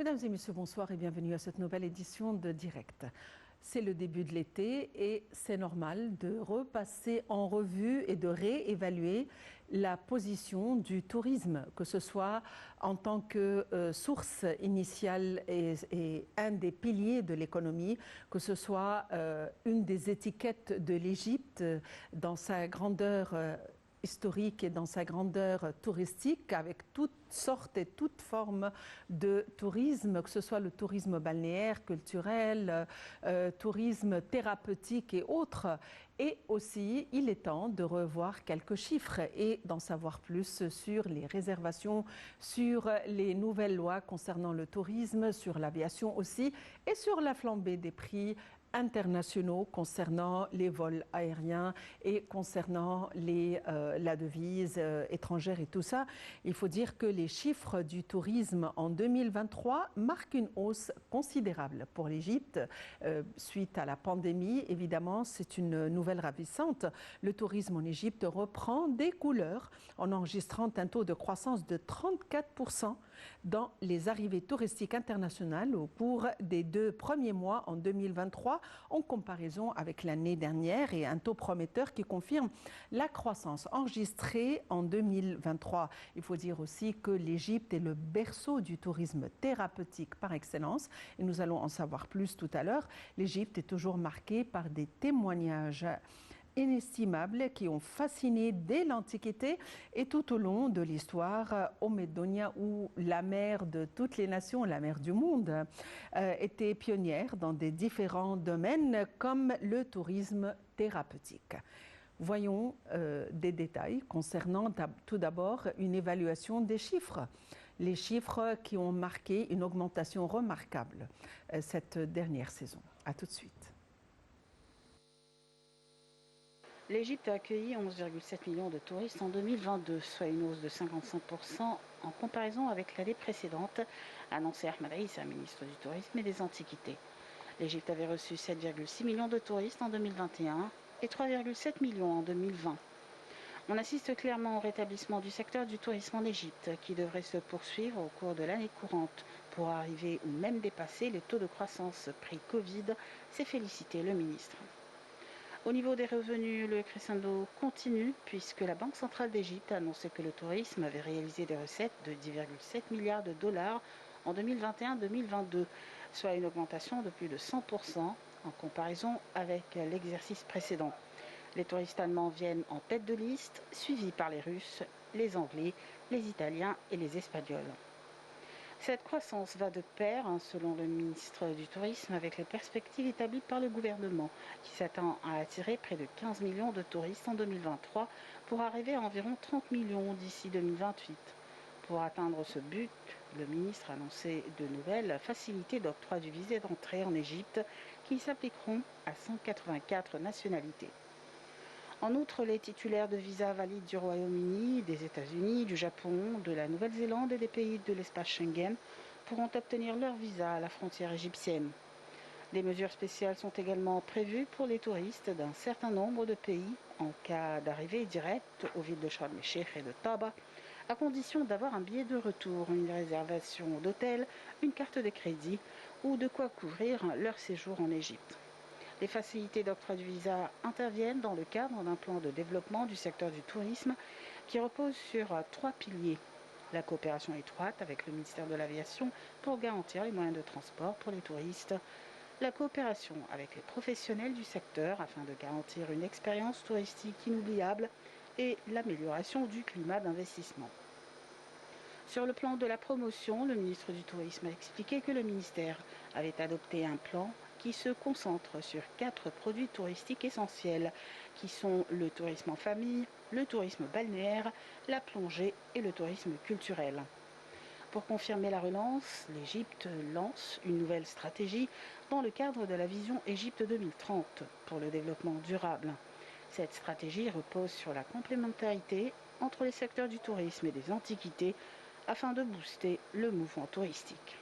Mesdames et messieurs, bonsoir et bienvenue à cette nouvelle édition de Direct. C'est le début de l'été et c'est normal de repasser en revue et de réévaluer la position du tourisme, que ce soit en tant que source initiale et un des piliers de l'économie, que ce soit une des étiquettes de l'Égypte dans sa grandeur historique et dans sa grandeur touristique, avec toutes sortes et toutes formes de tourisme, que ce soit le tourisme balnéaire, culturel, tourisme thérapeutique et autres. Et aussi, il est temps de revoir quelques chiffres et d'en savoir plus sur les réservations, sur les nouvelles lois concernant le tourisme, sur l'aviation aussi, et sur la flambée des prix internationaux concernant les vols aériens et concernant la devise étrangère et tout ça. Il faut dire que les chiffres du tourisme en 2023 marquent une hausse considérable pour l'Égypte suite à la pandémie. Évidemment, c'est une nouvelle ravissante. Le tourisme en Égypte reprend des couleurs en enregistrant un taux de croissance de 34% dans les arrivées touristiques internationales au cours des 2 premiers mois en 2023 en comparaison avec l'année dernière, et un taux prometteur qui confirme la croissance enregistrée en 2023. Il faut dire aussi que l'Égypte est le berceau du tourisme thérapeutique par excellence et nous allons en savoir plus tout à l'heure. L'Égypte est toujours marquée par des témoignages inestimables qui ont fasciné dès l'Antiquité et tout au long de l'histoire. Omedonia, où la mère de toutes les nations, la mère du monde, était pionnière dans des différents domaines comme le tourisme thérapeutique. Voyons des détails concernant tout d'abord une évaluation des chiffres. Les chiffres qui ont marqué une augmentation remarquable cette dernière saison. À tout de suite. L'Égypte a accueilli 11,7 millions de touristes en 2022, soit une hausse de 55% en comparaison avec l'année précédente, a annoncé Ahmed Issa, ministre du Tourisme et des Antiquités. L'Égypte avait reçu 7,6 millions de touristes en 2021 et 3,7 millions en 2020. On assiste clairement au rétablissement du secteur du tourisme en Égypte, qui devrait se poursuivre au cours de l'année courante pour arriver ou même dépasser les taux de croissance pré-Covid, s'est félicité le ministre. Au niveau des revenus, le crescendo continue puisque la Banque centrale d'Égypte a annoncé que le tourisme avait réalisé des recettes de 10,7 milliards de dollars en 2021-2022, soit une augmentation de plus de 100% en comparaison avec l'exercice précédent. Les touristes allemands viennent en tête de liste, suivis par les Russes, les Anglais, les Italiens et les Espagnols. Cette croissance va de pair, selon le ministre du Tourisme, avec les perspectives établies par le gouvernement, qui s'attend à attirer près de 15 millions de touristes en 2023 pour arriver à environ 30 millions d'ici 2028. Pour atteindre ce but, le ministre a annoncé de nouvelles facilités d'octroi du visa d'entrée en Égypte qui s'appliqueront à 184 nationalités. En outre, les titulaires de visas valides du Royaume-Uni, des États-Unis, du Japon, de la Nouvelle-Zélande et des pays de l'espace Schengen pourront obtenir leur visa à la frontière égyptienne. Des mesures spéciales sont également prévues pour les touristes d'un certain nombre de pays en cas d'arrivée directe aux villes de Sharm el-Sheikh et de Taba, à condition d'avoir un billet de retour, une réservation d'hôtel, une carte de crédit ou de quoi couvrir leur séjour en Égypte. Les facilités d'octroi du visa interviennent dans le cadre d'un plan de développement du secteur du tourisme qui repose sur 3 piliers. La coopération étroite avec le ministère de l'Aviation pour garantir les moyens de transport pour les touristes. La coopération avec les professionnels du secteur afin de garantir une expérience touristique inoubliable et l'amélioration du climat d'investissement. Sur le plan de la promotion, le ministre du Tourisme a expliqué que le ministère avait adopté un plan qui se concentre sur 4 produits touristiques essentiels, qui sont le tourisme en famille, le tourisme balnéaire, la plongée et le tourisme culturel. Pour confirmer la relance, l'Égypte lance une nouvelle stratégie dans le cadre de la vision Égypte 2030 pour le développement durable. Cette stratégie repose sur la complémentarité entre les secteurs du tourisme et des antiquités afin de booster le mouvement touristique.